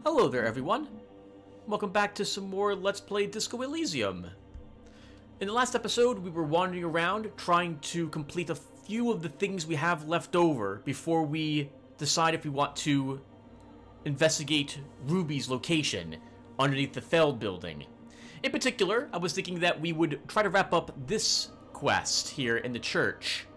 Hello there, everyone. Welcome back to some more Let's Play Disco Elysium. In the last episode, we were wandering around trying to complete a few of the things we have left over before we decide if we want to investigate Ruby's location underneath the Feld building. In particular, I was thinking that we would try to wrap up this quest here in the church.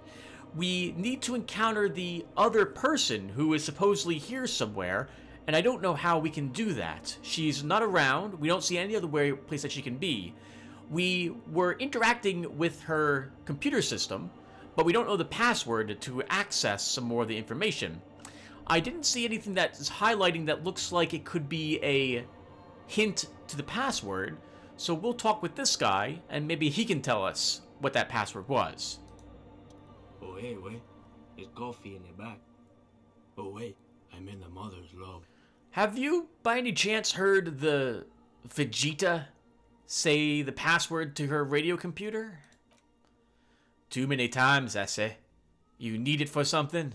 We need to encounter the other person who is supposedly here somewhere, and I don't know how we can do that. She's not around. We don't see any other place that she can be. We were interacting with her computer system, but we don't know the password to access some more of the information. I didn't see anything that is highlighting that looks like it could be a hint to the password, so we'll talk with this guy, and maybe he can tell us what that password was. Oh, hey, wait. There's coffee in the back. Oh, wait. I'm in the mother's love. Have you, by any chance, heard the Vegeta say the password to her radio computer? Too many times, I say. You need it for something?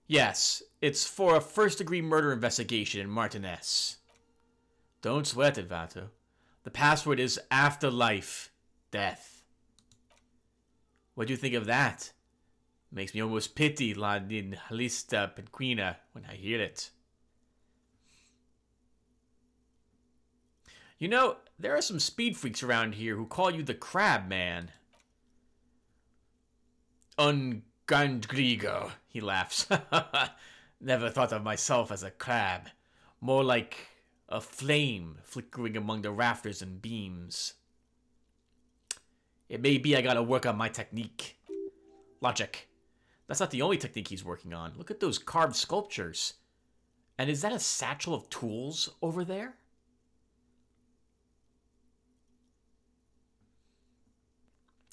Yes, it's for a first-degree murder investigation in Martinez. Don't sweat it, Vato. The password is afterlife. Death. What do you think of that? Makes me almost pity La Ninjalista Penquina when I hear it. You know, there are some speed freaks around here who call you the Crab Man. Ungandrigo, he laughs. Never thought of myself as a crab. More like a flame flickering among the rafters and beams. It may be I gotta work on my technique. Logic. That's not the only technique he's working on. Look at those carved sculptures. And is that a satchel of tools over there?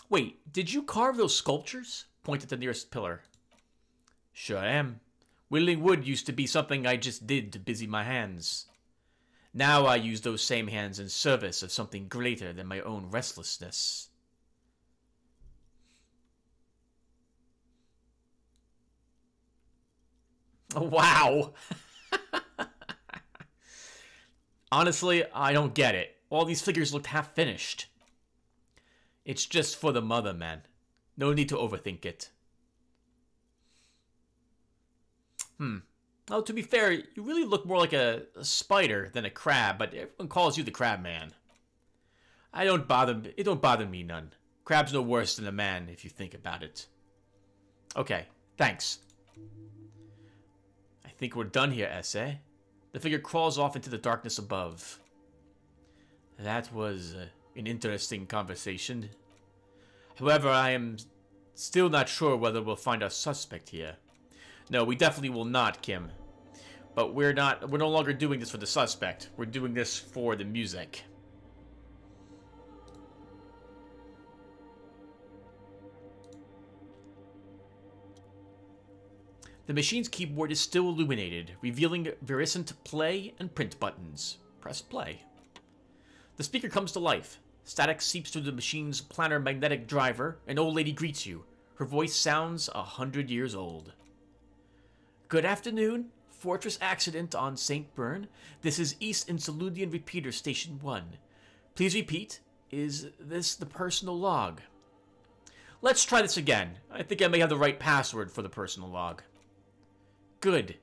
Wait, did you carve those sculptures? Point at the nearest pillar. Sure am. Whittling wood used to be something I just did to busy my hands. Now I use those same hands in service of something greater than my own restlessness. Wow. Honestly, I don't get it. All these figures looked half finished. It's just for the mother, man. No need to overthink it. Well, to be fair, you really look more like a spider than a crab, but everyone calls you the Crab Man. It don't bother me none. Crab's no worse than a man, if you think about it. Okay, thanks. I think we're done here, S.A. The figure crawls off into the darkness above. That was an interesting conversation. However, I am still not sure whether we'll find our suspect here. No, we definitely will not, Kim. But we're no longer doing this for the suspect. We're doing this for the music. The machine's keyboard is still illuminated, revealing virescent play and print buttons. Press play. The speaker comes to life. Static seeps through the machine's planar magnetic driver. An old lady greets you. Her voice sounds 100 years old. Good afternoon. Fortress accident on St. Bern. This is East Insuludian Repeater Station 1. Please repeat. Is this the personal log? Let's try this again. I think I may have the right password for the personal log. Good.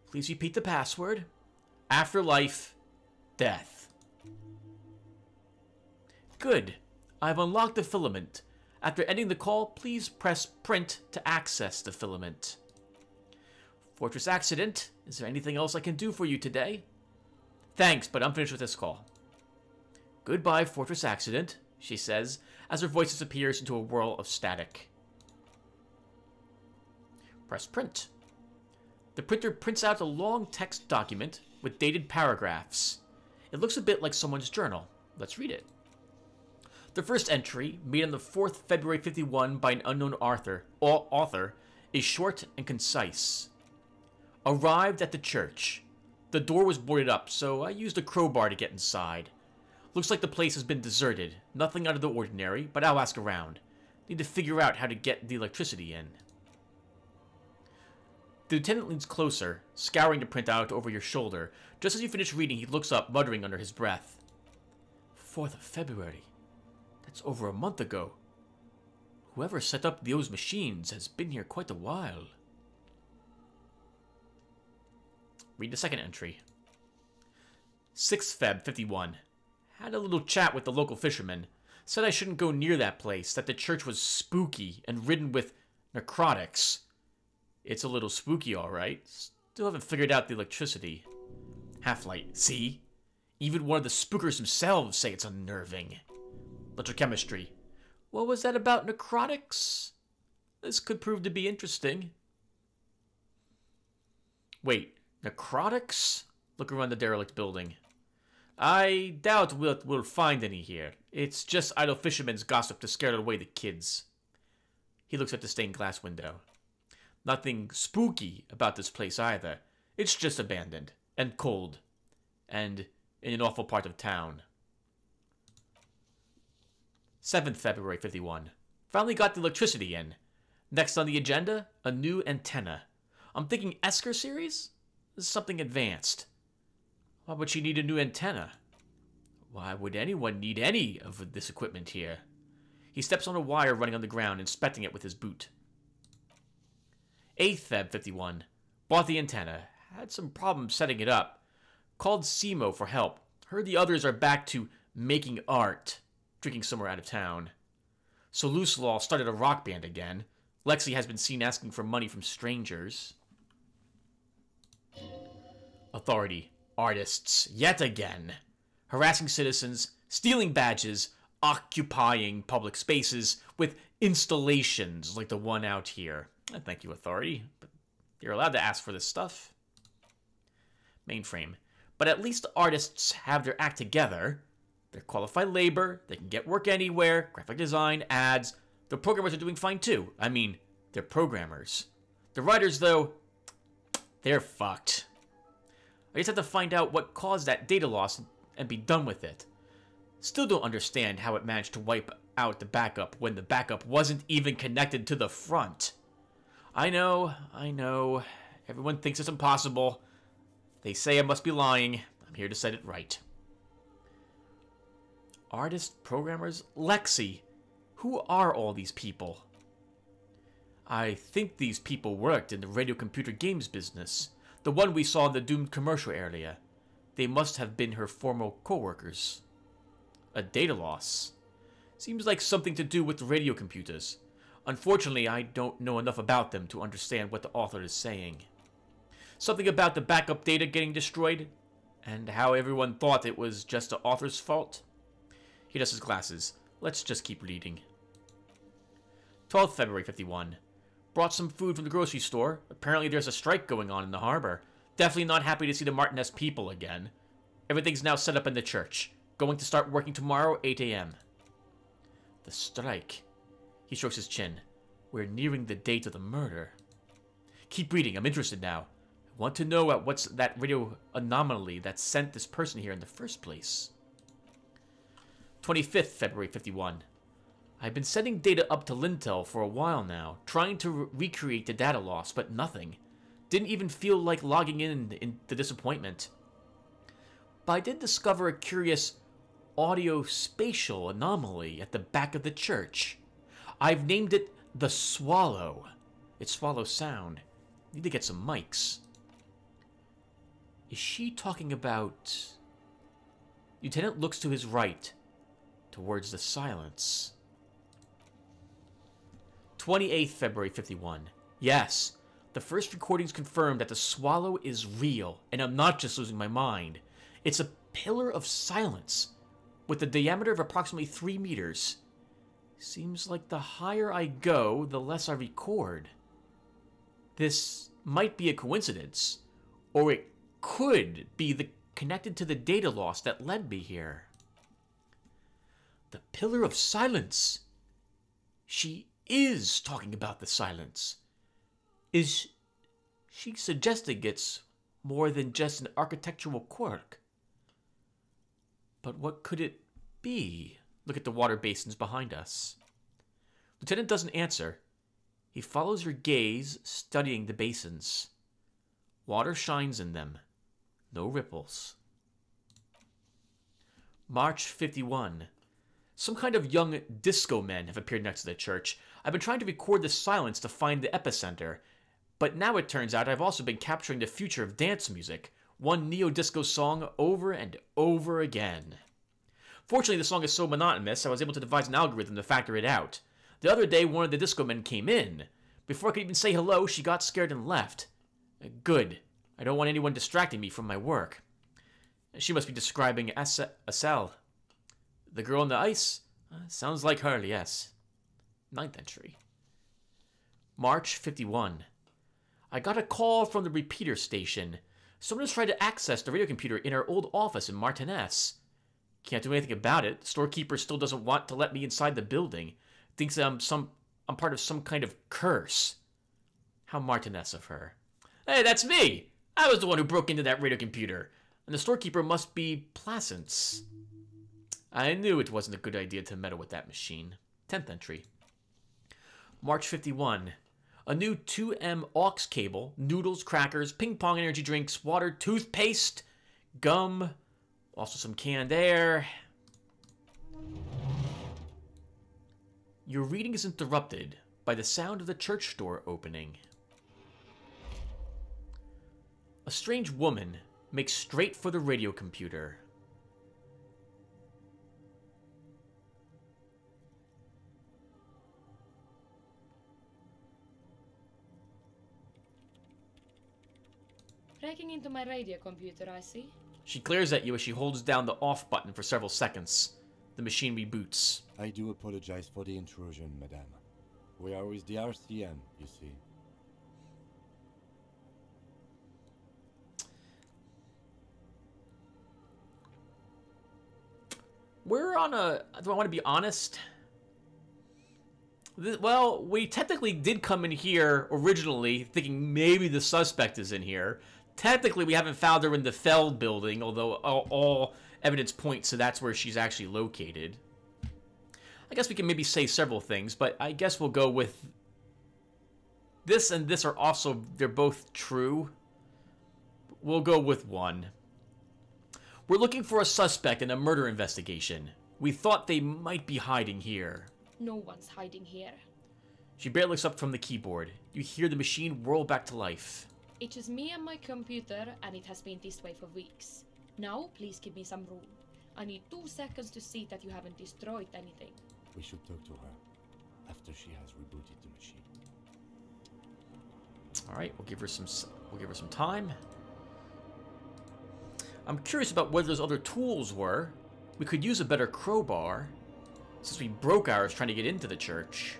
Please repeat the password. Afterlife. Death. Good. I've unlocked the filament. After ending the call, please press print to access the filament. Fortress accident. Is there anything else I can do for you today? Thanks, but I'm finished with this call. Goodbye, Fortress accident, she says, as her voice disappears into a whirl of static. Press print. The printer prints out a long text document with dated paragraphs. It looks a bit like someone's journal. Let's read it. The first entry, made on the 4th February 51 by an unknown author, is short and concise. Arrived at the church. The door was boarded up, so I used a crowbar to get inside. Looks like the place has been deserted. Nothing out of the ordinary, but I'll ask around. Need to figure out how to get the electricity in. The lieutenant leans closer, scouring the printout over your shoulder. Just as you finish reading, he looks up, muttering under his breath. 4th of February. That's over a month ago. Whoever set up those machines has been here quite a while. Read the second entry. 6th Feb. 51. Had a little chat with the local fisherman. Said I shouldn't go near that place, that the church was spooky and ridden with necrotics. It's a little spooky, alright. Still haven't figured out the electricity. Half-light, see? Even one of the spookers themselves say it's unnerving. Electrochemistry. What was that about necrotics? This could prove to be interesting. Wait, necrotics? Look around the derelict building. I doubt we'll find any here. It's just idle fishermen's gossip to scare away the kids. He looks at the stained glass window. Nothing spooky about this place either. It's just abandoned and cold and in an awful part of town. 7th February 51. Finally got the electricity in. Next on the agenda, a new antenna. I'm thinking Esker series? This is something advanced. Why would she need a new antenna? Why would anyone need any of this equipment here? He steps on a wire running on the ground, inspecting it with his boot. 8th Feb. 51. Bought the antenna. Had some problems setting it up. Called Simo for help. Heard the others are back to making art. Drinking somewhere out of town. So Loose Law started a rock band again. Lexi has been seen asking for money from strangers. Authority. Artists. Yet again. Harassing citizens. Stealing badges. Occupying public spaces with installations like the one out here. Thank you, Authority. But you're allowed to ask for this stuff. Mainframe. But at least the artists have their act together. They're qualified labor. They can get work anywhere. Graphic design, ads. The programmers are doing fine too. I mean, they're programmers. The writers, though, they're fucked. I just have to find out what caused that data loss and be done with it. Still don't understand how it managed to wipe out the backup when the backup wasn't even connected to the front. I know. Everyone thinks it's impossible. They say I must be lying. I'm here to set it right. Artists, programmers, Lexi. Who are all these people? I think these people worked in the radio computer games business. The one we saw in the doomed commercial area. They must have been her former co-workers. A data loss. Seems like something to do with the radio computers. Unfortunately, I don't know enough about them to understand what the author is saying. Something about the backup data getting destroyed, and how everyone thought it was just the author's fault. He does his glasses. Let's just keep reading. 12th February 51. Brought some food from the grocery store. Apparently there's a strike going on in the harbor. Definitely not happy to see the Martinez people again. Everything's now set up in the church. Going to start working tomorrow, 8 a.m. The strike. He strokes his chin. We're nearing the date of the murder. Keep reading. I'm interested now. I want to know what's that radio anomaly that sent this person here in the first place. 25th February 51. I've been sending data up to Lintel for a while now, trying to recreate the data loss, but nothing. Didn't even feel like logging in the disappointment. But I did discover a curious audio-spatial anomaly at the back of the church. I've named it the Swallow. It swallows sound. Need to get some mics. Is she talking about... Lieutenant looks to his right, towards the silence. 28th February 51. Yes, the first recordings confirmed that the Swallow is real, and I'm not just losing my mind. It's a pillar of silence, with a diameter of approximately 3 meters. Seems like the higher I go, the less I record. This might be a coincidence, or it could be connected to the data loss that led me here. The pillar of silence. She is talking about the silence. Is she suggesting it's more than just an architectural quirk? But what could it be? Look at the water basins behind us. Lieutenant doesn't answer. He follows her gaze, studying the basins. Water shines in them. No ripples. March 51. Some kind of young disco men have appeared next to the church. I've been trying to record the silence to find the epicenter, but now it turns out I've also been capturing the future of dance music, one neo-disco song over and over again. Fortunately, the song is so monotonous, I was able to devise an algorithm to factor it out. The other day, one of the disco men came in. Before I could even say hello, she got scared and left. Good. I don't want anyone distracting me from my work. She must be describing Asel. The girl on the ice? Sounds like her, yes. 9th entry. March 51. I got a call from the repeater station. Someone has tried to access the radio computer in our old office in Martinez. Can't do anything about it. The storekeeper still doesn't want to let me inside the building. Thinks I'm part of some kind of curse. How Martinez of her. Hey, that's me! I was the one who broke into that radio computer. And the storekeeper must be Placence. I knew it wasn't a good idea to meddle with that machine. 10th entry. March 51. A new 2M aux cable, noodles, crackers, ping pong energy drinks, water, toothpaste, gum, also some canned air. Your reading is interrupted by the sound of the church door opening. A strange woman makes straight for the radio computer. Breaking into my radio computer, I see. She glares at you as she holds down the off button for several seconds. The machine reboots. I do apologize for the intrusion, madame. We are with the RCM, you see. We're on a... Do I want to be honest? Well, we technically did come in here originally thinking maybe the suspect is in here. Technically, we haven't found her in the Feld building, although all evidence points to that's where she's actually located. I guess we can maybe say several things, but I guess we'll go with... This and this are also... They're both true. We'll go with one. We're looking for a suspect in a murder investigation. We thought they might be hiding here. No one's hiding here. She barely looks up from the keyboard. You hear the machine whirl back to life. It is me and my computer, and it has been this way for weeks. Now, please give me some room. I need 2 seconds to see that you haven't destroyed anything. We should talk to her after she has rebooted the machine. All right, we'll give her some time. I'm curious about whether those other tools were. We could use a better crowbar, since we broke ours trying to get into the church.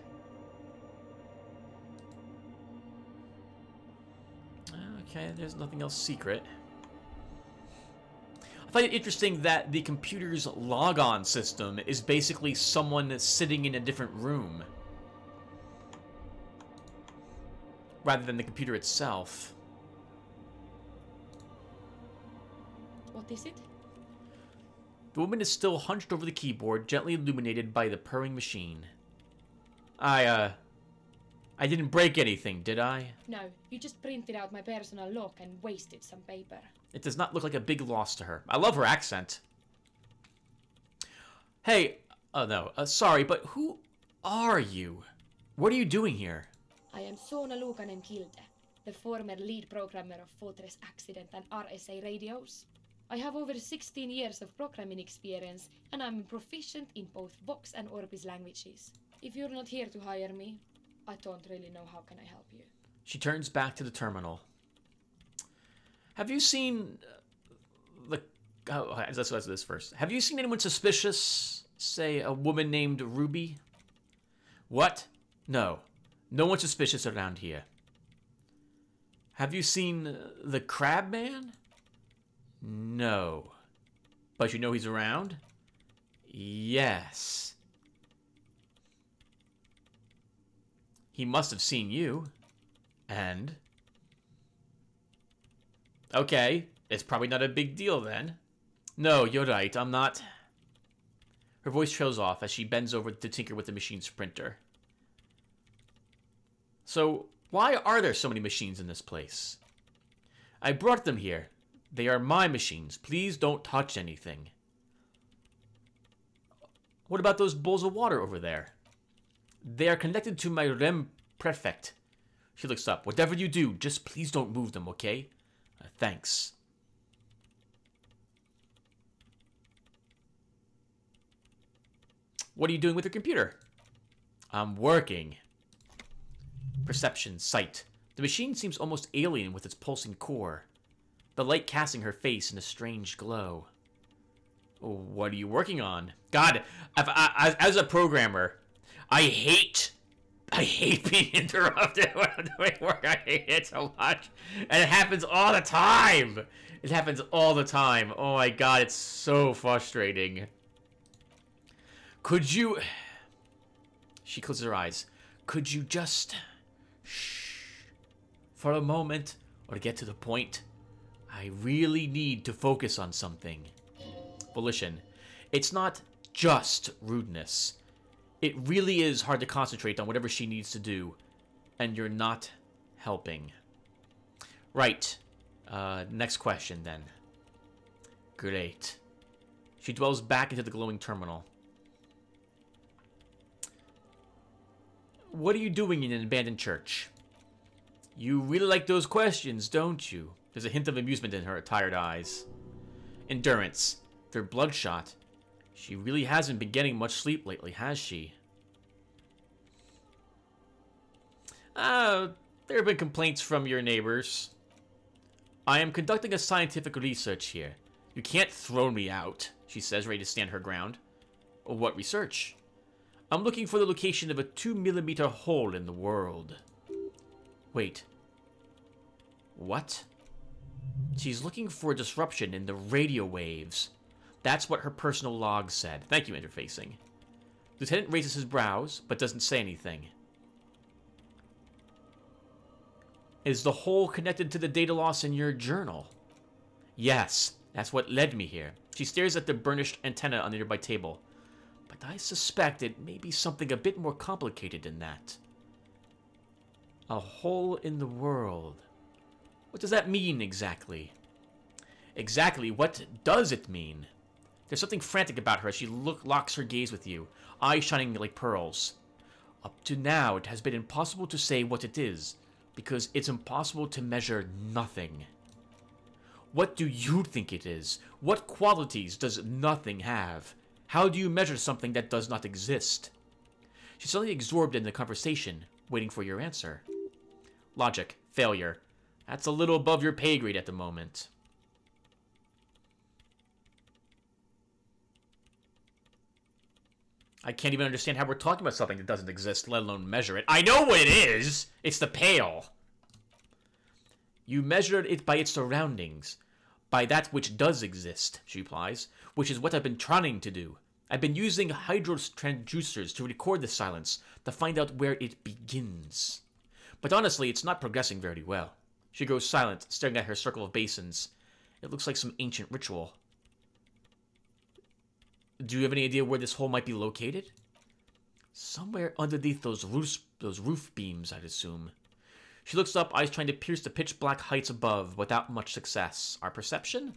Okay, there's nothing else secret. I find it interesting that the computer's logon system is basically someone sitting in a different room, rather than the computer itself. What is it? The woman is still hunched over the keyboard, gently illuminated by the purring machine. I didn't break anything, did I? No, you just printed out my personal log and wasted some paper. It does not look like a big loss to her. I love her accent. Hey, no, sorry, but who are you? What are you doing here? I am Sona Lukanen Kilde, the former lead programmer of Fortress Accident and RSA radios. I have over 16 years of programming experience, and I'm proficient in both Vox and Orbis languages. If you're not here to hire me, I don't really know how can I help you. She turns back to the terminal. Have you seen let's do this first. Have you seen anyone suspicious? Say a woman named Ruby? What? No. No one suspicious around here. Have you seen the Crab Man? No. But you know he's around? Yes. He must have seen you. And? Okay, it's probably not a big deal then. No, you're right, I'm not... Her voice trails off as she bends over to tinker with the machine's printer. So, why are there so many machines in this place? I brought them here. They are my machines. Please don't touch anything. What about those bowls of water over there? They are connected to my REM prefect. She looks up. Whatever you do, just please don't move them, okay? Thanks. What are you doing with your computer? I'm working. Perception, sight. The machine seems almost alien with its pulsing core. The light casting her face in a strange glow. What are you working on? God, as a programmer, I hate being interrupted when I'm doing work. I hate it so much. And it happens all the time. It happens all the time. Oh my god, it's so frustrating. Could you... She closes her eyes. Could you just... shh... for a moment, or get to the point? I really need to focus on something. Volition. It's not just rudeness. It really is hard to concentrate on whatever she needs to do, and you're not helping. Right. Next question, then. Great. She dwells back into the glowing terminal. What are you doing in an abandoned church? You really like those questions, don't you? There's a hint of amusement in her tired eyes. Endurance. They're bloodshot. She really hasn't been getting much sleep lately, has she? There have been complaints from your neighbors. I am conducting a scientific research here. You can't throw me out, she says, ready to stand her ground. What research? I'm looking for the location of a 2mm hole in the world. Wait. What? She's looking for a disruption in the radio waves. That's what her personal log said. Thank you, interfacing. Lieutenant raises his brows, but doesn't say anything. Is the hole connected to the data loss in your journal? Yes, that's what led me here. She stares at the burnished antenna on the nearby table. But I suspect it may be something a bit more complicated than that. A hole in the world. What does that mean exactly? Exactly, what does it mean? There's something frantic about her as she locks her gaze with you, eyes shining like pearls. Up to now, it has been impossible to say what it is, because it's impossible to measure nothing. What do you think it is? What qualities does nothing have? How do you measure something that does not exist? She's suddenly absorbed in the conversation, waiting for your answer. Logic. Failure. That's a little above your pay grade at the moment. I can't even understand how we're talking about something that doesn't exist, let alone measure it. I know what it is! It's the pail. You measured it by its surroundings. By that which does exist, she replies, which is what I've been trying to do. I've been using hydro-transducers to record the silence, to find out where it begins. But honestly, it's not progressing very well. She grows silent, staring at her circle of basins. It looks like some ancient ritual. Do you have any idea where this hole might be located? Somewhere underneath those roof beams, I'd assume. She looks up, eyes trying to pierce the pitch-black heights above, without much success. Our perception?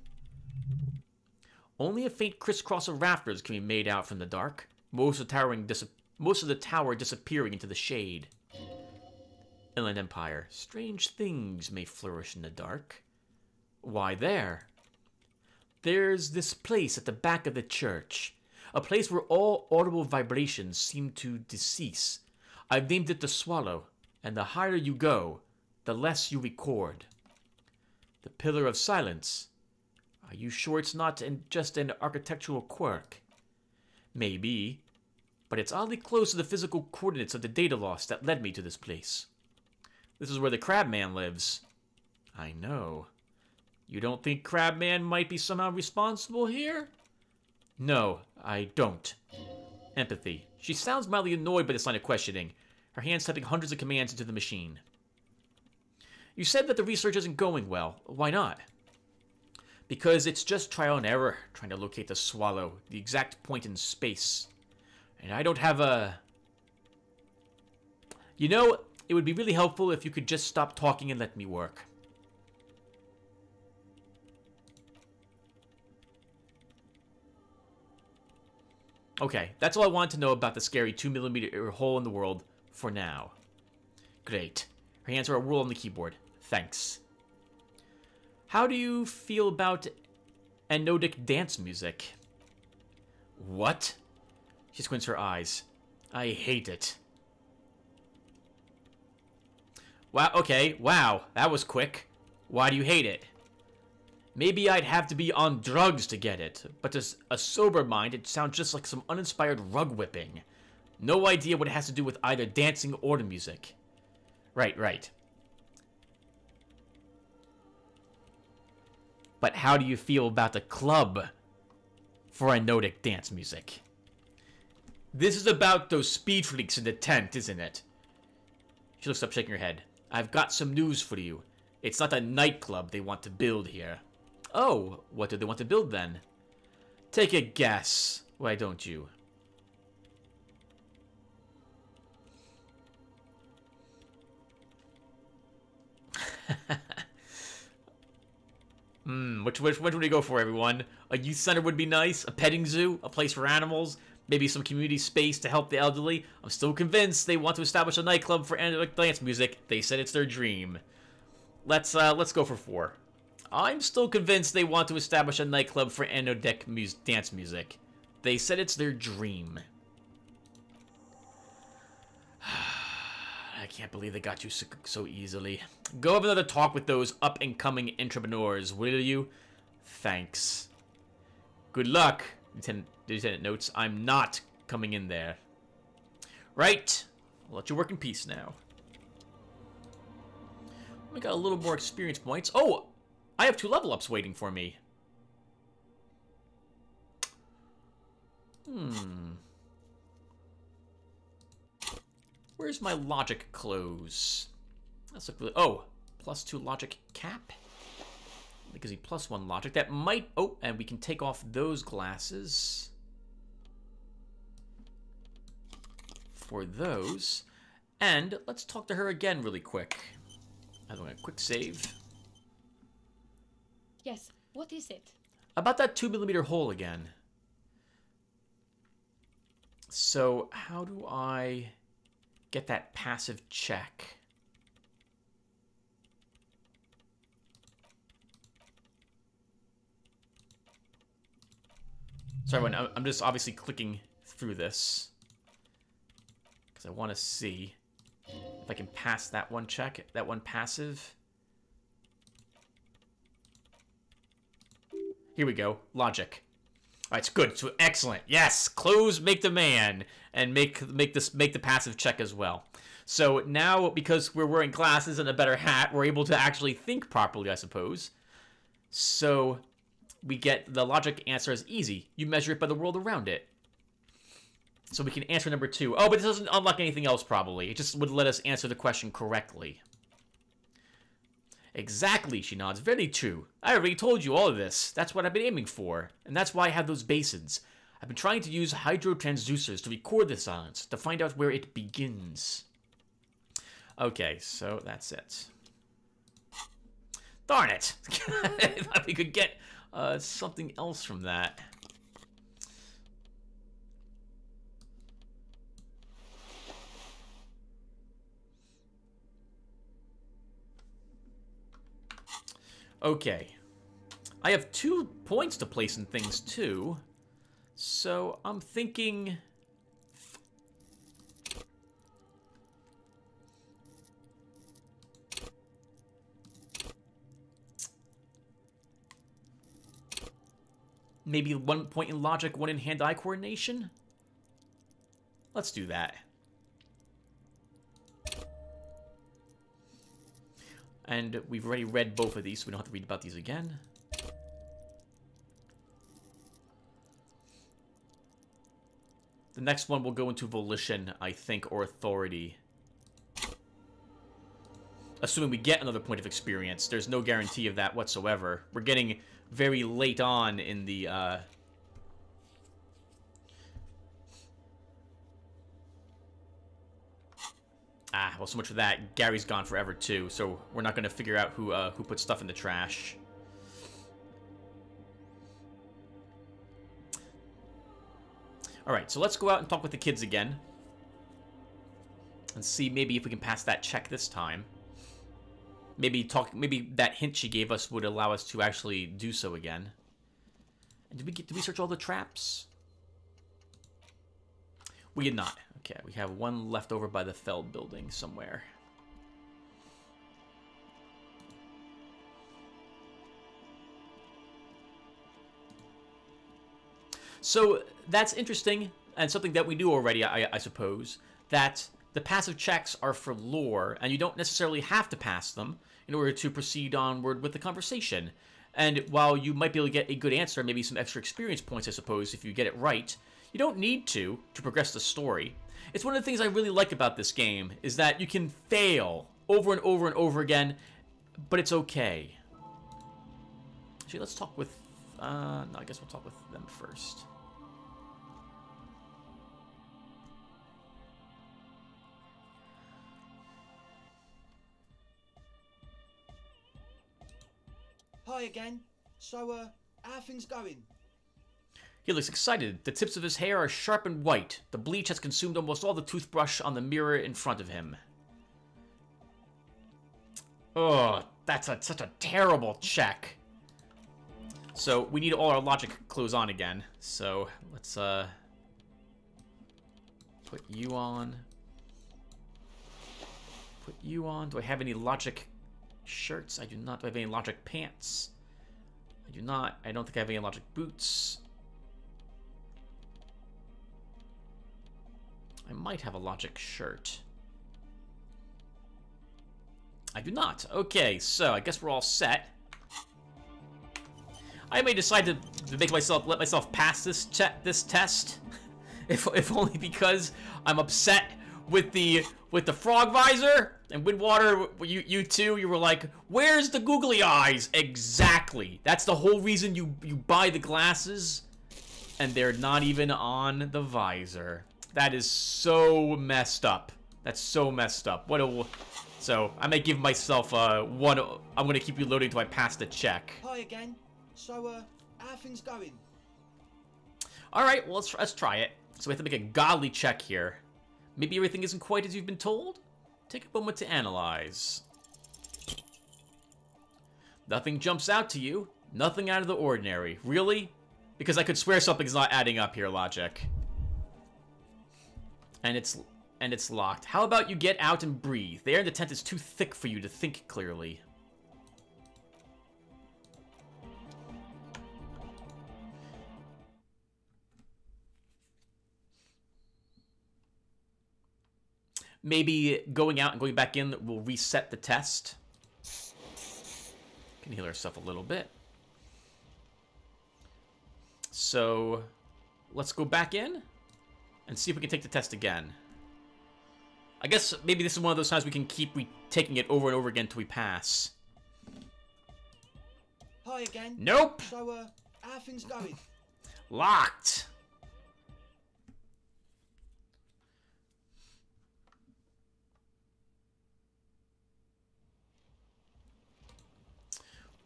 Only a faint crisscross of rafters can be made out from the dark, most of the tower disappearing into the shade. Inland Empire. Strange things may flourish in the dark. Why there? There's this place at the back of the church. A place where all audible vibrations seem to decease. I've named it the Swallow, and the higher you go, the less you record. The Pillar of Silence. Are you sure it's not just an architectural quirk? Maybe, but it's oddly close to the physical coordinates of the data loss that led me to this place. This is where the Crabman lives. I know. You don't think Crabman might be somehow responsible here? No, I don't. Empathy. She sounds mildly annoyed by this line of questioning, her hands typing hundreds of commands into the machine. You said that the research isn't going well. Why not? Because it's just trial and error, trying to locate the Swallow, the exact point in space. And I don't have a... You know, it would be really helpful if you could just stop talking and let me work. Okay, that's all I wanted to know about the scary 2mm hole in the world for now. Great. Her hands are a whirl on the keyboard. Thanks. How do you feel about anodic dance music? What? She squints her eyes. I hate it. Wow, okay, wow, that was quick. Why do you hate it? Maybe I'd have to be on drugs to get it, but to a sober mind, it sounds just like some uninspired rug whipping. No idea what it has to do with either dancing or the music. Right. But how do you feel about the club for anodic dance music? This is about those speed freaks in the tent, isn't it? She looks up, shaking her head. I've got some news for you. It's not a nightclub they want to build here. Oh, what do they want to build then? Take a guess. Why don't you? Which would we go for, everyone? A youth center would be nice. A petting zoo. A place for animals. Maybe some community space to help the elderly. I'm still convinced they want to establish a nightclub for anodic dance music. They said it's their dream. Let's go for 4. I'm still convinced they want to establish a nightclub for anodic dance music. They said it's their dream. I can't believe they got you so easily. Go have another talk with those up-and-coming entrepreneurs, will you? Thanks. Good luck, Lieutenant notes. I'm not coming in there. Right. I'll let you work in peace now. We got a little more experience points. Oh! I have 2 level ups waiting for me. Where's my logic close? Let's look. Oh, +2 logic cap. That gives me +1 logic. That might. Oh, and we can take off those glasses for those. And let's talk to her again really quick. I'm going to quick save. Yes, what is it? About that 2mm hole again. So, how do I get that passive check? Sorry, I'm just obviously clicking through this because I want to see if I can pass that one check, that one passive. Here we go. Logic. All right, it's good. So excellent. Yes, close, make the man, and make the passive check as well. So now, because we're wearing glasses and a better hat, we're able to actually think properly, I suppose. So we get the logic answer as easy. You measure it by the world around it. So we can answer number 2. Oh, but this doesn't unlock anything else, probably. It just would let us answer the question correctly. Exactly, she nods. Very true. I already told you all of this. That's what I've been aiming for. And that's why I have those basins. I've been trying to use hydro transducers to record the silence, to find out where it begins. Okay, so that's it. Darn it! I thought we could get something else from that. Okay. I have 2 points to place in things, too. So, I'm thinking... maybe 1 point in logic, 1 in hand-eye coordination? Let's do that. And we've already read both of these, so we don't have to read about these again. The next one will go into volition, I think, or authority. Assuming we get another point of experience. There's no guarantee of that whatsoever. We're getting very late on in the, well, so much for that. Gary's gone forever, too, so we're not going to figure out who put stuff in the trash. Alright, so let's go out and talk with the kids again. And see maybe if we can pass that check this time. Maybe that hint she gave us would allow us to actually do so again. And did we search all the traps? We did not. Okay, we have one left over by the Feld building somewhere. So that's interesting, and something that we knew already, I suppose, that the passive checks are for lore, and you don't necessarily have to pass them in order to proceed onward with the conversation. And while you might be able to get a good answer, maybe some extra experience points, I suppose, if you get it right, you don't need to progress the story. It's one of the things I really like about this game, is that you can fail over and over and over again, but it's okay. Actually, let's talk with... no, I guess we'll talk with them first. Hi again. So, how are things going? He looks excited. The tips of his hair are sharp and white. The bleach has consumed almost all the toothbrush on the mirror in front of him. Oh, that's such a terrible check. So, we need all our logic clothes on again. So, let's, put you on. Put you on. Do I have any logic shirts? I do not. Do I have any logic pants? I do not. I don't think I have any logic boots. I might have a logic shirt. I do not. Okay, so I guess we're all set. I may decide to make let myself pass this test, if only because I'm upset with the frog visor. And Windwater, you too, you were like, where's the googly eyes? Exactly. That's the whole reason you buy the glasses, and they're not even on the visor. That is so messed up. That's so messed up. So I may give myself one. I'm gonna keep you loading till I pass the check. Hi again. So, how are things going? All right, well let's try it. So we have to make a godly check here. Maybe everything isn't quite as you've been told. Take a moment to analyze. Nothing jumps out to you. Nothing out of the ordinary. Really? Because I could swear something's not adding up here, logic. And it's locked. How about you get out and breathe? The air in the tent is too thick for you to think clearly. Maybe going out and going back in will reset the test. Can heal ourselves a little bit. So let's go back in and see if we can take the test again. I guess maybe this is one of those times we can keep taking it over and over again until we pass. Hi again. Nope. So, how are things going? Locked.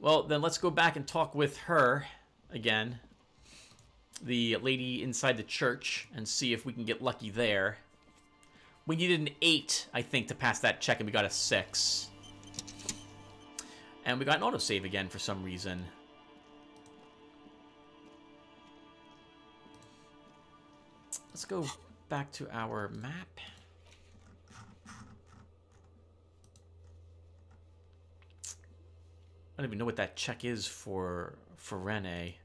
Well, then let's go back and talk with her again. The lady inside the church, and see if we can get lucky there. We needed an 8, I think, to pass that check, and we got a 6. And we got an autosave again for some reason. Let's go back to our map. I don't even know what that check is for Rene.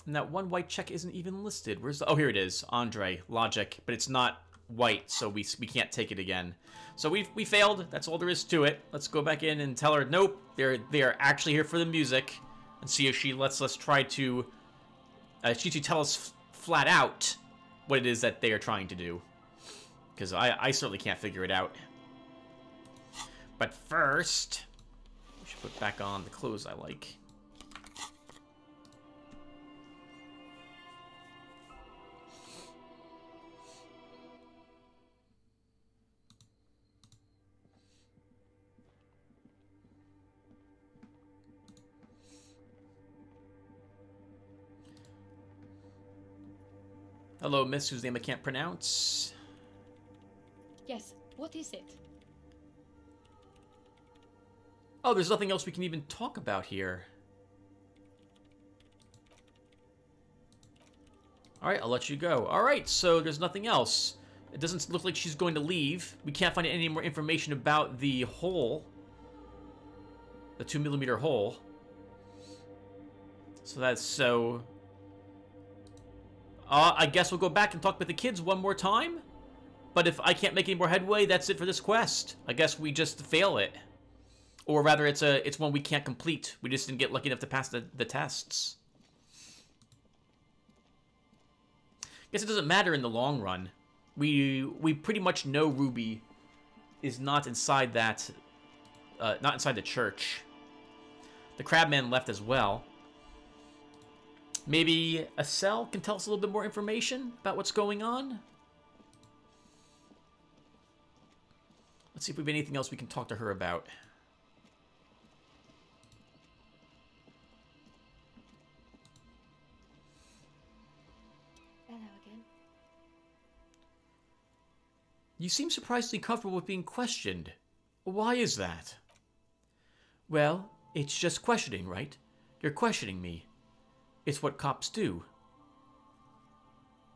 And that one white check isn't even listed. Where's the... Oh, here it is. Andre, logic. But it's not white, so we can't take it again. So we failed. That's all there is to it. Let's go back in and tell her, nope, they are actually here for the music. And see if she lets us try to... she should tell us flat out what it is that they are trying to do. Because I certainly can't figure it out. But first, we should put back on the clothes I like. Hello, miss, whose name I can't pronounce. Yes, what is it? Oh, there's nothing else we can even talk about here. Alright, I'll let you go. Alright, so there's nothing else. It doesn't look like she's going to leave. We can't find any more information about the hole. The 2mm hole. So that's so... I guess we'll go back and talk with the kids one more time. But if I can't make any more headway, that's it for this quest. I guess we just fail it. Or rather, it's one we can't complete. We just didn't get lucky enough to pass the tests. Guess it doesn't matter in the long run. We pretty much know Ruby is not inside that, not inside the church. The Crabman left as well. Maybe Estelle can tell us a little bit more information about what's going on. Let's see if we have anything else we can talk to her about. Hello again. You seem surprisingly comfortable with being questioned. Why is that? Well, it's just questioning, right? You're questioning me. It's what cops do.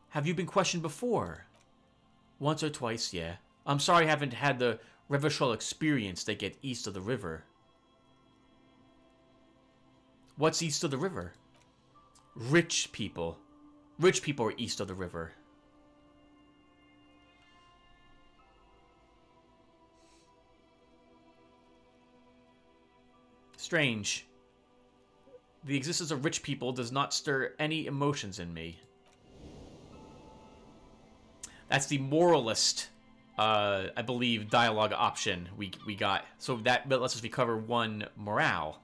Have you been questioned before? Once or twice, yeah. I'm sorry I haven't had the Revachol experience they get east of the river. What's east of the river? Rich people. Rich people are east of the river. Strange. The existence of rich people does not stir any emotions in me. That's the moralist, I believe, dialogue option we got. So that lets us recover 1 morale.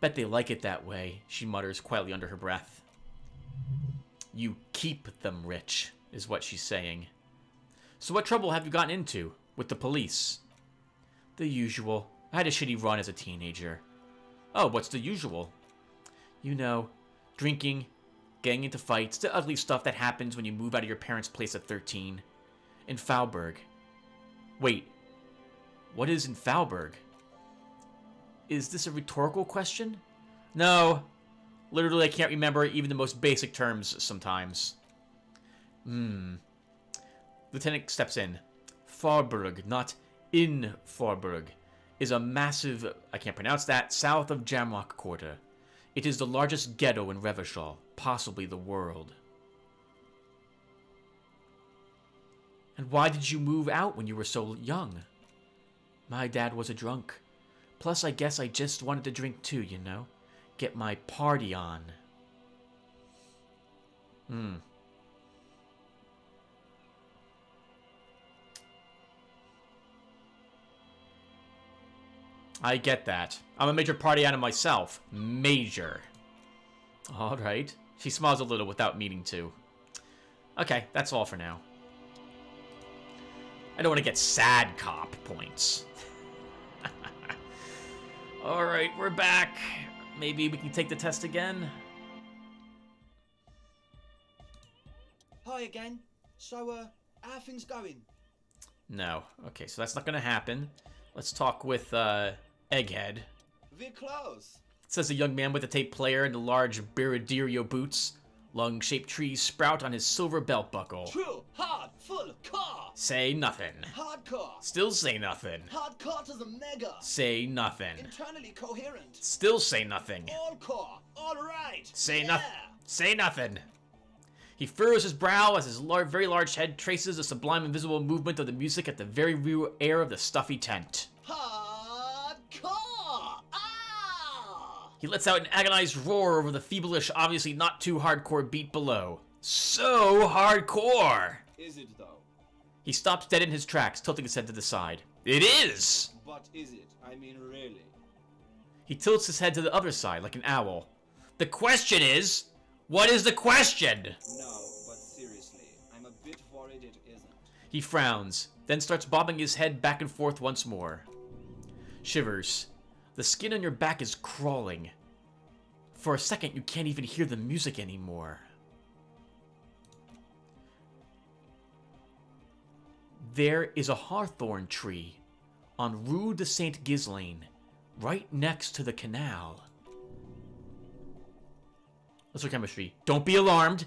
Bet they like it that way, she mutters quietly under her breath. You keep them rich, is what she's saying. So what trouble have you gotten into with the police? The usual. I had a shitty run as a teenager. Oh, what's the usual? You know, drinking, getting into fights, the ugly stuff that happens when you move out of your parents' place at 13. In Faubourg. Wait, what is in Faubourg? Is this a rhetorical question? No. Literally, I can't remember even the most basic terms sometimes. Lieutenant steps in. Faubourg, not in Faubourg, is a massive, I can't pronounce that, south of Jamrock Quarter. It is the largest ghetto in Revachol, possibly the world. And why did you move out when you were so young? My dad was a drunk. Plus, I guess I just wanted to drink too, you know? Get my party on. I get that. I'm a major party animal myself. Major. Alright. She smiles a little without meaning to. Okay, that's all for now. I don't want to get sad cop points. Alright, we're back. Maybe we can take the test again? Hi again. So, how are things going? No. Okay, so that's not going to happen. Let's talk with, Egghead. We're close. Says a young man with a tape player and the large Biridirio boots. Lung-shaped trees sprout on his silver belt buckle. True, hard, full, car. Say nothing. Hardcore. Still say nothing. Hardcore to the mega. Say nothing. Internally coherent. Still say nothing. All core. All right. Say nothing. Say nothing. He furrows his brow as his very large head traces the sublime invisible movement of the music at the very real air of the stuffy tent. Hardcore. Ah! He lets out an agonized roar over the feeblish, obviously not too hardcore beat below. So hardcore! Is it though? He stops dead in his tracks, tilting his head to the side. It is! But is it? I mean, really? He tilts his head to the other side, like an owl. The question is, what is the question? No, but seriously, I'm a bit worried it isn't. He frowns, then starts bobbing his head back and forth once more. Shivers. The skin on your back is crawling. For a second, you can't even hear the music anymore. There is a hawthorn tree on Rue de Saint Ghislaine, right next to the canal. Let's look at chemistry. Don't be alarmed.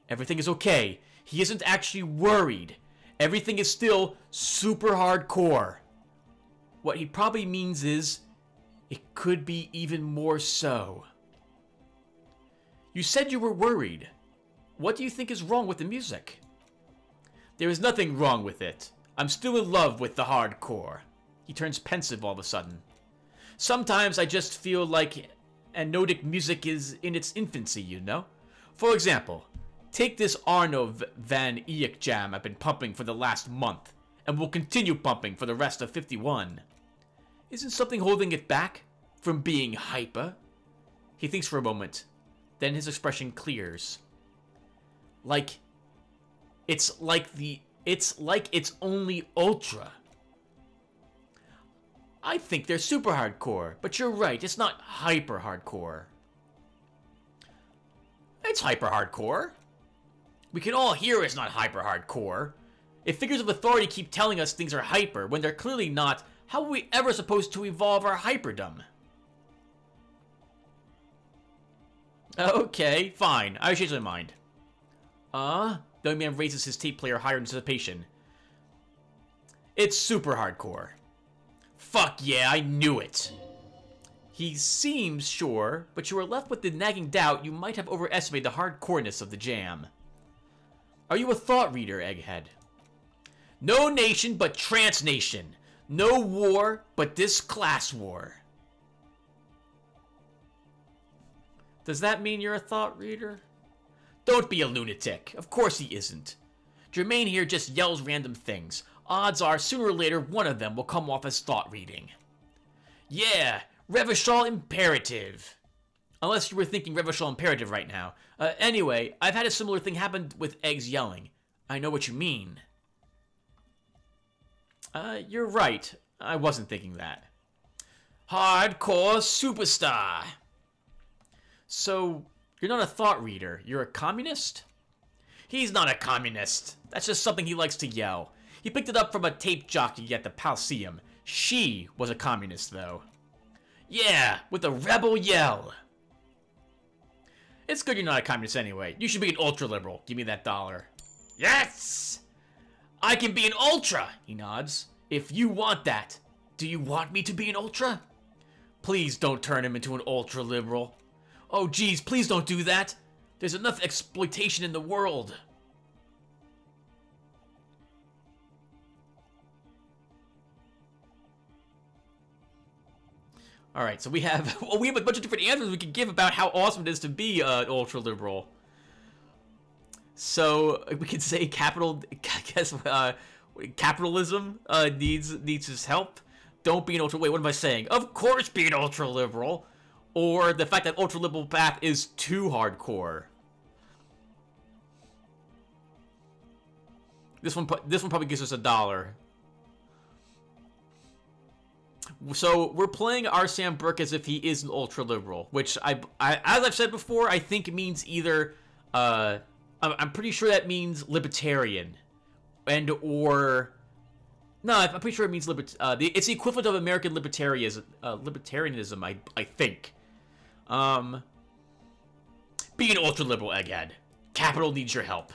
Everything is okay. He isn't actually worried. Everything is still super hardcore. What he probably means is, it could be even more so. You said you were worried. What do you think is wrong with the music? There is nothing wrong with it. I'm still in love with the hardcore. He turns pensive all of a sudden. Sometimes I just feel like anodic music is in its infancy, you know? For example, take this Arno van Eyck jam I've been pumping for the last month, and will continue pumping for the rest of 51. Isn't something holding it back from being hyper? He thinks for a moment. Then his expression clears. It's like it's only ultra. I think they're super hardcore, but you're right, it's not hyper hardcore. It's hyper hardcore. We can all hear it's not hyper hardcore. If figures of authority keep telling us things are hyper when they're clearly not, how are we ever supposed to evolve our hyperdom? Okay, fine. I change my mind. The young man raises his tape player higher in anticipation. It's super hardcore. Fuck yeah, I knew it. He seems sure, but you are left with the nagging doubt you might have overestimated the hardcoreness of the jam. Are you a thought reader, Egghead? No nation but trans nation. No war but this class war. Does that mean you're a thought reader? Don't be a lunatic. Of course he isn't. Jermaine here just yells random things. Odds are, sooner or later, one of them will come off as thought reading. Yeah, Revachol imperative. Unless you were thinking Revachol imperative right now. Anyway, I've had a similar thing happen with Eggs yelling. I know what you mean. You're right. I wasn't thinking that. Hardcore superstar. So, you're not a thought reader. You're a communist? He's not a communist. That's just something he likes to yell. He picked it up from a tape jockey at the Palseum. She was a communist, though. Yeah, with a rebel yell. It's good you're not a communist anyway. You should be an ultra-liberal. Give me that $1. Yes! I can be an ultra, he nods. If you want that. Do you want me to be an ultra? Please don't turn him into an ultra-liberal. Oh, geez, please don't do that. There's enough exploitation in the world. Alright, so we have a bunch of different answers we can give about how awesome it is to be an ultra-liberal. So, we could say capitalism needs his help. Don't be an ultra... Wait, what am I saying? Of course be an ultra-liberal. Or the fact that ultra-liberal path is too hardcore. This one probably gives us $1. So we're playing our Sam Burke as if he is an ultra-liberal, which I as I've said before, I think it means either I'm pretty sure that means libertarian, or no, I'm pretty sure it means it's the equivalent of American libertarianism, I think. Be an ultra-liberal, Egghead. Capital needs your help.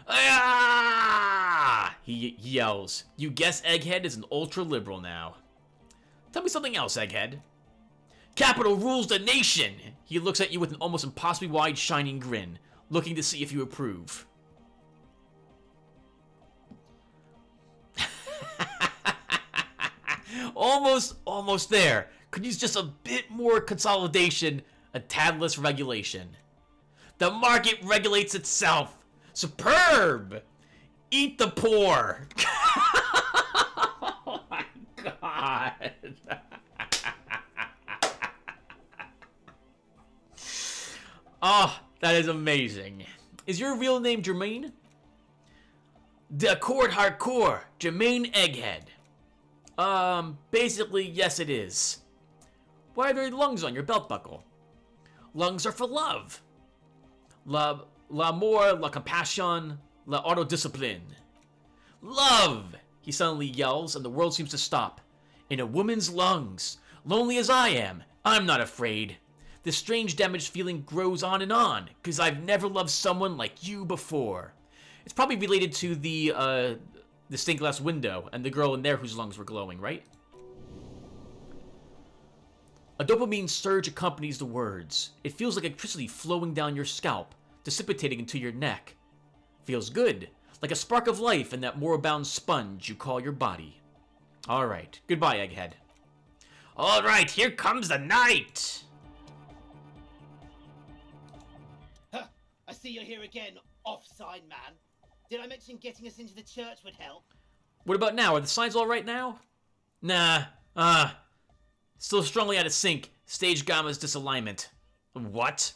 Ah! He yells. You guess Egghead is an ultra-liberal now. Tell me something else, Egghead. Capital rules the nation! He looks at you with an almost impossibly wide, shining grin, looking to see if you approve. Almost there. Could use just a bit more consolidation, a tad less regulation. The market regulates itself. Superb! Eat the poor! Oh my god! Oh, that is amazing. Is your real name Jermaine? The Accord Hardcore, Jermaine Egghead. Basically, yes it is. Why are there lungs on your belt buckle? Lungs are for love. L'amour, la compassion, la autodiscipline. Love! He suddenly yells, and the world seems to stop. In a woman's lungs. Lonely as I am, I'm not afraid. This strange damaged feeling grows on, because I've never loved someone like you before. It's probably related to the stained glass window and the girl in there whose lungs were glowing, right? A dopamine surge accompanies the words. It feels like electricity flowing down your scalp, dissipating into your neck. Feels good, like a spark of life in that moribund sponge you call your body. Alright, goodbye, Egghead. Alright, here comes the night! Huh, I see you're here again, off-sign man. Did I mention getting us into the church would help? What about now? Are the signs alright now? Nah, still strongly out of sync. Stage Gamma's disalignment. What?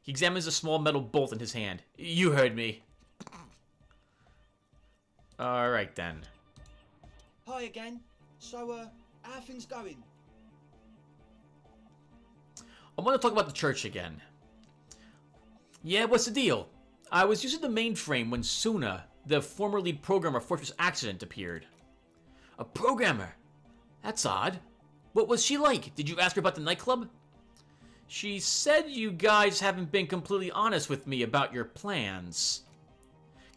He examines a small metal bolt in his hand. You heard me. Alright then. Hi again. So, how are things going? I want to talk about the church again. Yeah, what's the deal? I was using the mainframe when Suna, the former lead programmer of Fortress Accident, appeared. A programmer? That's odd. What was she like? Did you ask her about the nightclub? She said you guys haven't been completely honest with me about your plans.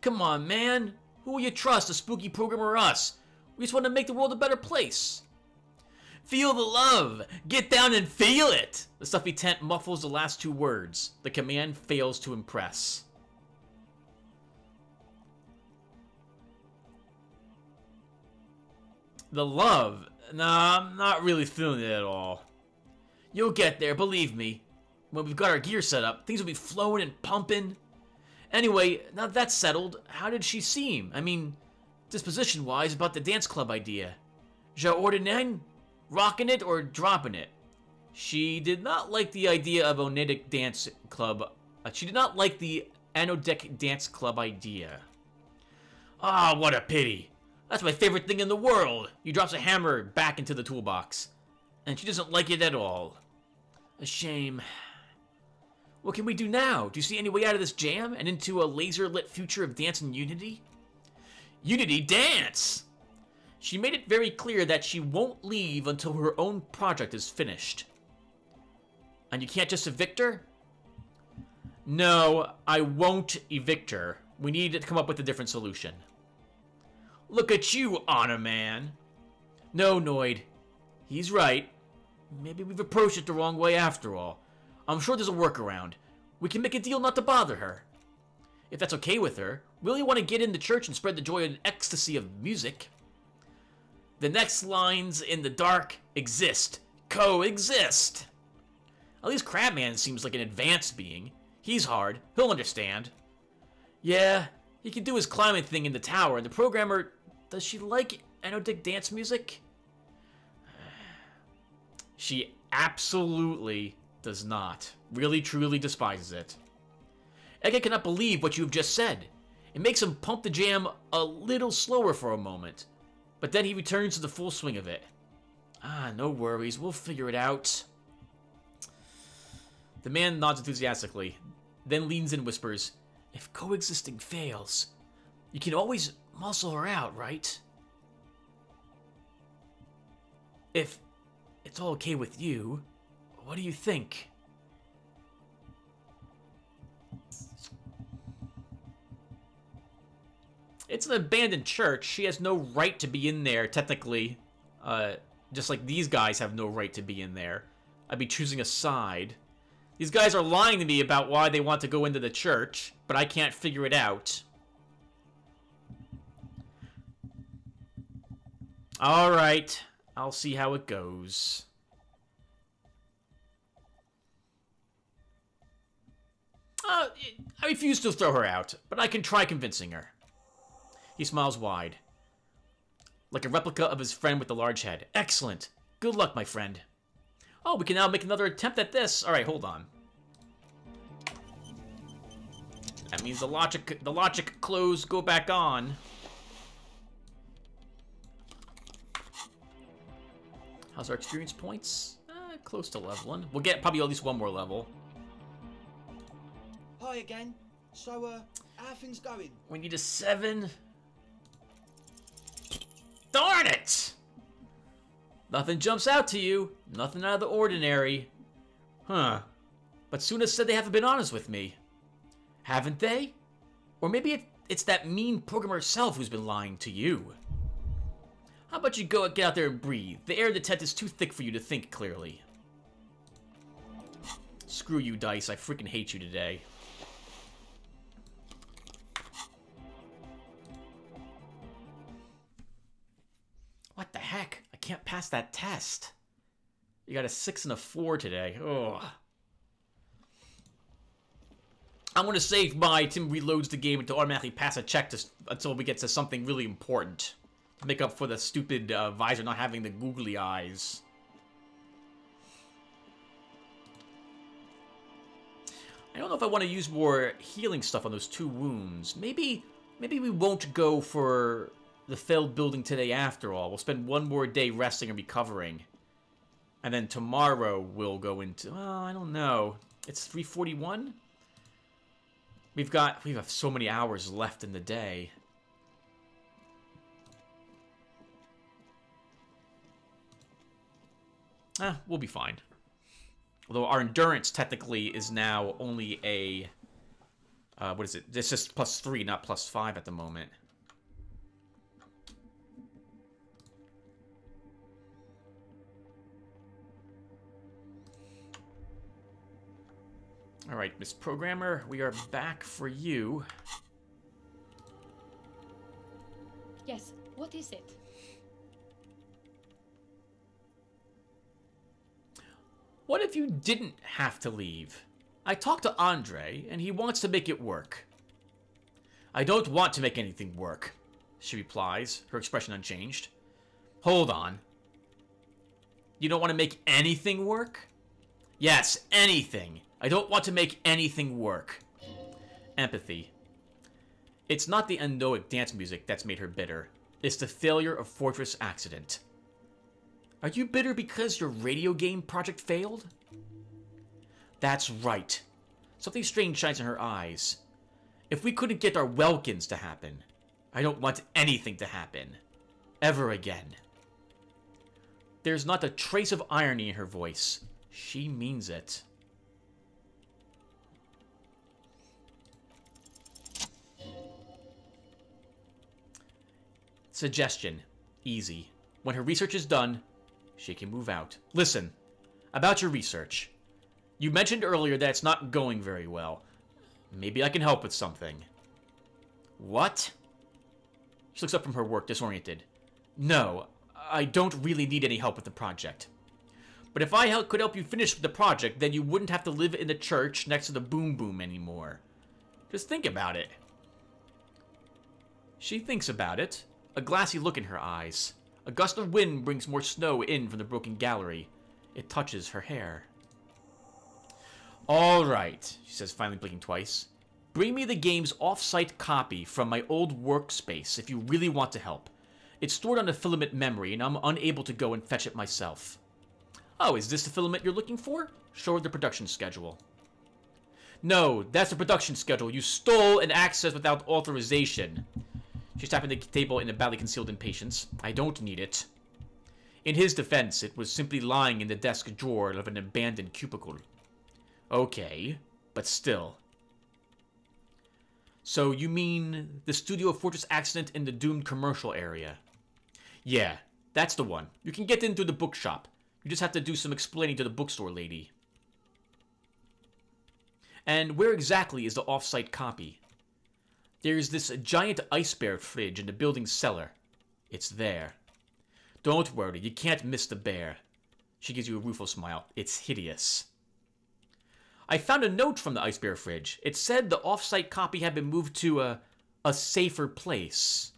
Come on, man. Who will you trust, a spooky programmer or us? We just want to make the world a better place. Feel the love. Get down and feel it. The stuffy tent muffles the last two words. The command fails to impress. The love? Nah, I'm not really feeling it at all. You'll get there, believe me. When we've got our gear set up, things will be flowing and pumping. Anyway, now that's settled, how did she seem? I mean, disposition-wise, about the dance club idea. Ja ordinaire? Rocking it or dropping it? She did not like the idea of Onedic Dance Club. She did not like the Anodic Dance Club idea. Ah, what a pity. That's my favorite thing in the world. He drops a hammer back into the toolbox. And she doesn't like it at all. A shame. What can we do now? Do you see any way out of this jam and into a laser-lit future of dance and unity? Unity dance! She made it very clear that she won't leave until her own project is finished. And you can't just evict her? No, I won't evict her. We need to come up with a different solution. Look at you, Honor Man. No, Noid. He's right. Maybe we've approached it the wrong way after all. I'm sure there's a workaround. We can make a deal not to bother her. If that's okay with her, we only want to get in the church and spread the joy and ecstasy of music. The next lines in the dark exist. Coexist. At least Crabman seems like an advanced being. He's hard. He'll understand. Yeah, he can do his climbing thing in the tower, and the programmer... Does she like Anodic dance music? She absolutely does not. Really, truly despises it. Ege cannot believe what you've just said. It makes him pump the jam a little slower for a moment. But then he returns to the full swing of it. Ah, no worries. We'll figure it out. The man nods enthusiastically, then leans in and whispers, If coexisting fails, you can always muscle her out, right? If it's all okay with you, what do you think? It's an abandoned church. She has no right to be in there, technically. Just like these guys have no right to be in there. I'd be choosing a side. These guys are lying to me about why they want to go into the church, but I can't figure it out. Alright, I'll see how it goes. I refuse to throw her out, but I can try convincing her. He smiles wide, like a replica of his friend with the large head. Excellent. Good luck, my friend. Oh, we can now make another attempt at this. All right, hold on. That means the logic clothes go back on. How's our experience points? Close to leveling. We'll get probably at least one more level. Hi again. So, how are things going? We need a 7. Darn it! Nothing jumps out to you. Nothing out of the ordinary. Huh. But Suna said they haven't been honest with me. Haven't they? Or maybe it's that mean programmer herself who's been lying to you. How about you go get out there and breathe? The air in the tent is too thick for you to think clearly. Screw you, Dice. I freaking hate you today. What the heck? I can't pass that test. You got a 6 and a 4 today. Ugh. I'm going to save my Tim reloads the game to automatically pass a check until we get to something really important. To make up for the stupid visor not having the googly eyes. I don't know if I want to use more healing stuff on those 2 wounds. Maybe we won't go for the failed building today after all. We'll spend 1 more day resting and recovering. And then tomorrow we'll go into... well, I don't know. It's 3:41? We have so many hours left in the day. We'll be fine. Although our endurance technically is now only a... what is it? It's just +3, not +5 at the moment. Alright, Miss Programmer, we are back for you. Yes, what is it? What if you didn't have to leave? I talked to Andre, and he wants to make it work. I don't want to make anything work, she replies, her expression unchanged. Hold on. You don't want to make anything work? Yes, anything. I don't want to make anything work. Empathy. It's not the Endoic dance music that's made her bitter. It's the failure of Fortress Accident. Are you bitter because your radio game project failed? That's right. Something strange shines in her eyes. If we couldn't get our Welkins to happen, I don't want anything to happen. Ever again. There's not a trace of irony in her voice. She means it. Suggestion. Easy. When her research is done, she can move out. Listen, about your research. You mentioned earlier that it's not going very well. Maybe I can help with something. What? She looks up from her work, disoriented. No, I don't really need any help with the project. But if I could help you finish the project, then you wouldn't have to live in the church next to the Boom Boom anymore. Just think about it. She thinks about it, a glassy look in her eyes. A gust of wind brings more snow in from the broken gallery. It touches her hair. All right, she says, finally blinking twice. Bring me the game's off-site copy from my old workspace if you really want to help. It's stored on a filament memory, and I'm unable to go and fetch it myself. Oh, is this the filament you're looking for? Show her the production schedule. No, that's the production schedule. You stole and accessed without authorization. She's tapping the table in a badly concealed impatience. I don't need it. In his defense, it was simply lying in the desk drawer of an abandoned cubicle. Okay, but still. So you mean the studio Fortress Accident in the doomed commercial area? Yeah, that's the one. You can get in through the bookshop. You just have to do some explaining to the bookstore lady. And where exactly is the off-site copy? There's this giant ice bear fridge in the building's cellar. It's there. Don't worry, you can't miss the bear. She gives you a rueful smile. It's hideous. I found a note from the ice bear fridge. It said the off-site copy had been moved to a safer place.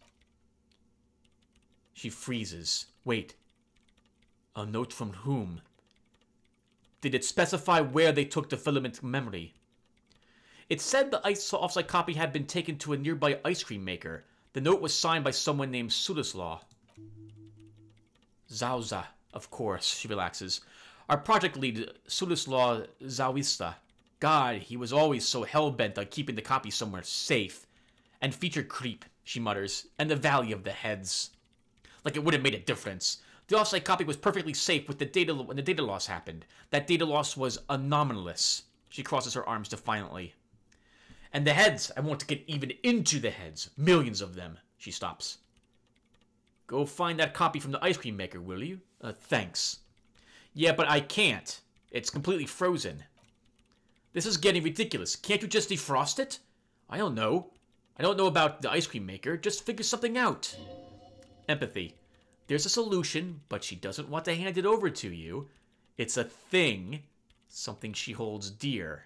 She freezes. Wait. A note from whom? Did it specify where they took the filament memory? It said the off-site copy had been taken to a nearby ice cream maker. The note was signed by someone named Sudislaw. Zauza, of course, she relaxes. Our project lead, Sudislaw Zawista. God, he was always so hell-bent on keeping the copy somewhere safe. And feature creep, she mutters, and the Valley of the Heads. Like it would have made a difference. The offsite copy was perfectly safe with the data when the data loss happened. That data loss was anomalous. She crosses her arms defiantly. And the heads, I want to get even into the heads. Millions of them. She stops. Go find that copy from the ice cream maker, will you? Thanks. Yeah, but I can't. It's completely frozen. This is getting ridiculous. Can't you just defrost it? I don't know. I don't know about the ice cream maker. Just figure something out. Empathy. There's a solution, but she doesn't want to hand it over to you. It's a thing. Something she holds dear.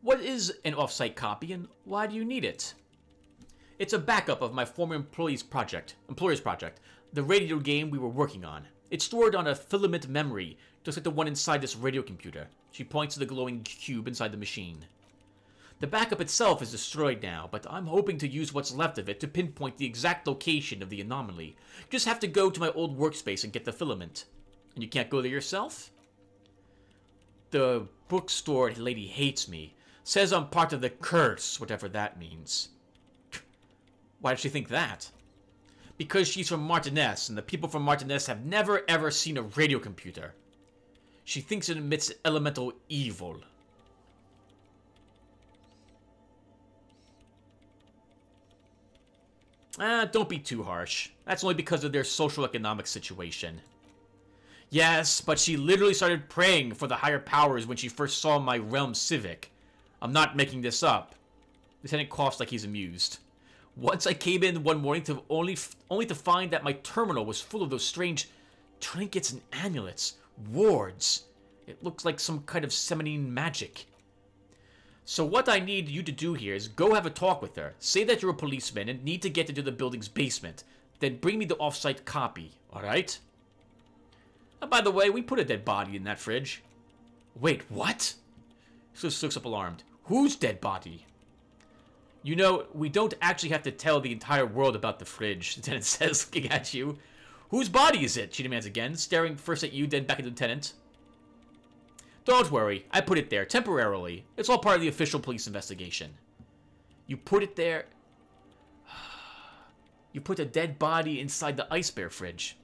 What is an offsite copy and why do you need it? It's a backup of my former employer's project, the radio game we were working on. It's stored on a filament memory, just like the one inside this radio computer. She points to the glowing cube inside the machine. The backup itself is destroyed now, but I'm hoping to use what's left of it to pinpoint the exact location of the anomaly. You just have to go to my old workspace and get the filament. And you can't go there yourself? The bookstore lady hates me. Says I'm part of the curse, whatever that means. Why did she think that? Because she's from Martinez, and the people from Martinez have never ever seen a radio computer. She thinks it emits elemental evil. Don't be too harsh. That's only because of their social economic situation. Yes, but she literally started praying for the higher powers when she first saw my realm civic. I'm not making this up. Lieutenant coughs like he's amused. Once I came in one morning to only to find that my terminal was full of those strange trinkets and amulets, wards. It looks like some kind of feminine magic. So what I need you to do here is go have a talk with her. Say that you're a policeman and need to get into the building's basement. Then bring me the off-site copy, alright? And by the way, we put a dead body in that fridge. Wait, what? Sus looks up alarmed. Whose dead body? You know, we don't actually have to tell the entire world about the fridge, the Lieutenant says, looking at you. Whose body is it? She demands again, staring first at you, then back at the Lieutenant. Don't worry, I put it there, temporarily. It's all part of the official police investigation. You put it there... You put a dead body inside the Ice Bear fridge.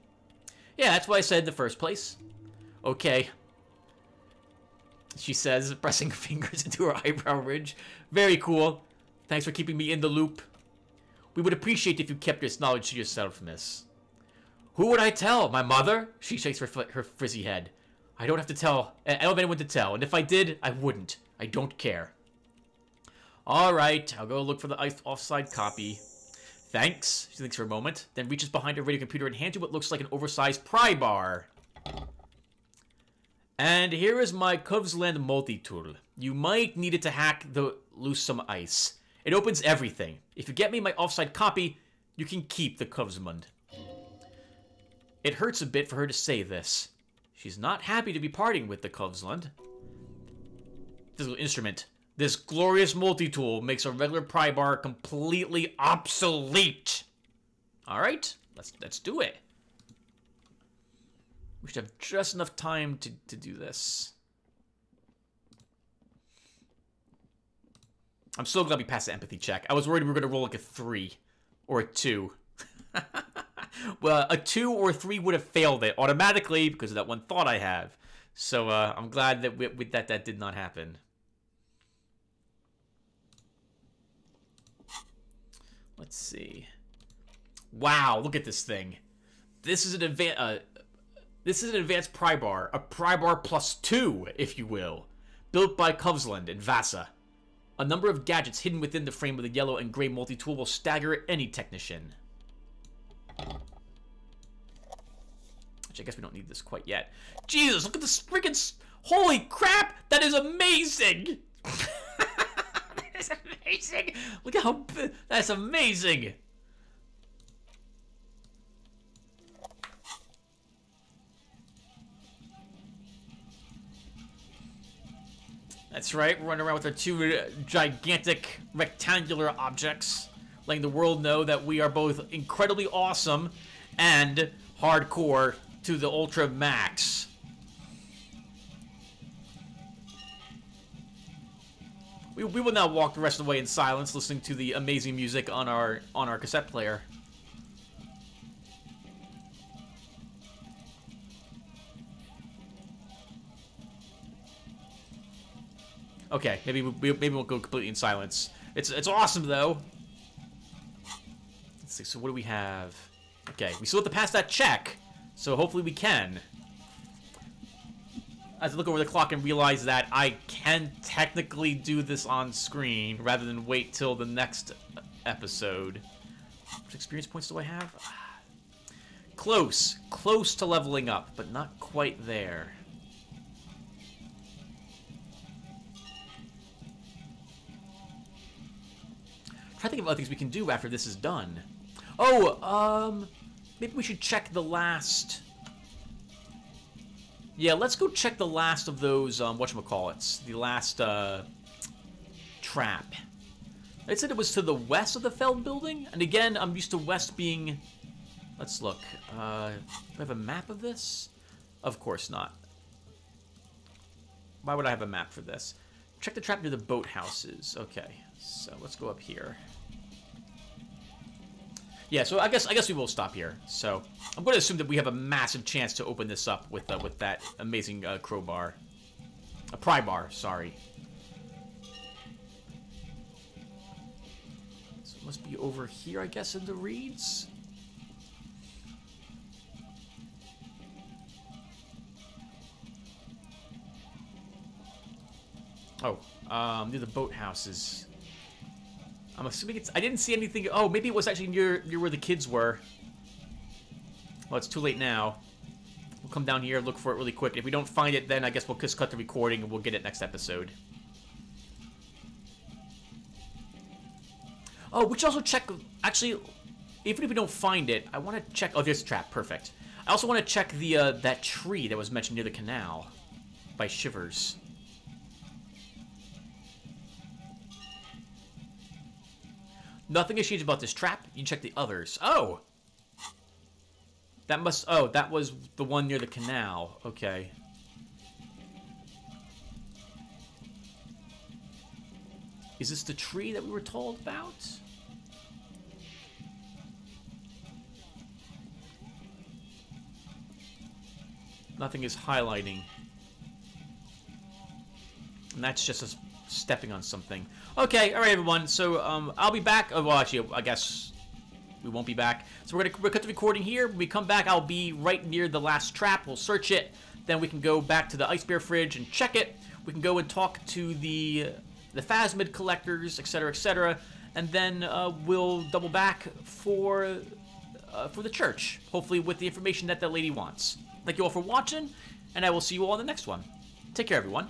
Yeah, that's what I said in the first place. Okay. She says, pressing fingers into her eyebrow ridge. Very cool. Thanks for keeping me in the loop. We would appreciate if you kept this knowledge to yourself, miss. Who would I tell? My mother? She shakes her frizzy head. I don't have to tell. I don't have anyone to tell. And if I did, I wouldn't. I don't care. Alright, I'll go look for the offside copy. Thanks. She thinks for a moment, then reaches behind her radio computer and hands you what looks like an oversized pry bar. And here is my Covsland multi-tool. You might need it to hack loose some ice. It opens everything. If you get me my offside copy, you can keep the Covsmund. It hurts a bit for her to say this. She's not happy to be parting with the Covsland. This little instrument. This glorious multi-tool makes a regular pry bar completely obsolete. Alright, let's do it. We should have just enough time to do this. I'm so glad we passed the empathy check. I was worried we were going to roll like a 3 or a 2. Well, a 2 or a 3 would have failed it automatically because of that one thought I have. So I'm glad that that did not happen. Let's see. Wow, look at this thing. This is an advanced pry bar, a pry bar +2, if you will, built by Covsland and Vasa. A number of gadgets hidden within the frame of the yellow and gray multi-tool will stagger any technician. Which I guess we don't need this quite yet. Jesus, look at this freaking... Holy crap! That is amazing! That is amazing! Look at how... That's amazing! That's right, we're running around with our 2 gigantic rectangular objects, letting the world know that we are both incredibly awesome and hardcore to the ultra max. We will now walk the rest of the way in silence, listening to the amazing music on our cassette player. Okay, maybe we'll go completely in silence. It's awesome though. Let's see. So what do we have? Okay, we still have to pass that check, so hopefully we can. As I look over the clock and realize that I can technically do this on screen rather than wait till the next episode. What experience points do I have? Close to leveling up, but not quite there. Try to think of other things we can do after this is done. Oh, maybe we should check the last. Yeah, let's go check the last of those, whatchamacallits. The last, trap. It said it was to the west of the Feld building, and again, I'm used to west being... Let's look. Do I have a map of this? Of course not. Why would I have a map for this? Check the trap near the boathouses. Okay, so let's go up here. Yeah, so I guess we will stop here. So I'm going to assume that we have a massive chance to open this up with that amazing crowbar, a pry bar. Sorry. So it must be over here, I guess, in the reeds. Oh, near the boathouses. I'm assuming it's... I didn't see anything... Oh, maybe it was actually near where the kids were. Well, it's too late now. We'll come down here, look for it really quick. If we don't find it, then I guess we'll just cut the recording and we'll get it next episode. Oh, we should also check... Actually, even if we don't find it, I want to check... Oh, there's a trap. Perfect. I also want to check the that tree that was mentioned near the canal by Shivers. Nothing has changed about this trap. You can check the others. Oh! That must... Oh, that was the one near the canal. Okay. Is this the tree that we were told about? Nothing is highlighting. And that's just us stepping on something. Okay, alright everyone, so I'll be back. Oh, well, actually, I guess we won't be back. So we're gonna cut the recording here. When we come back, I'll be right near the last trap. We'll search it. Then we can go back to the Ice Bear fridge and check it. We can go and talk to the Phasmid collectors, etc., etc. And then we'll double back for the church. Hopefully with the information that the lady wants. Thank you all for watching, and I will see you all in the next one. Take care, everyone.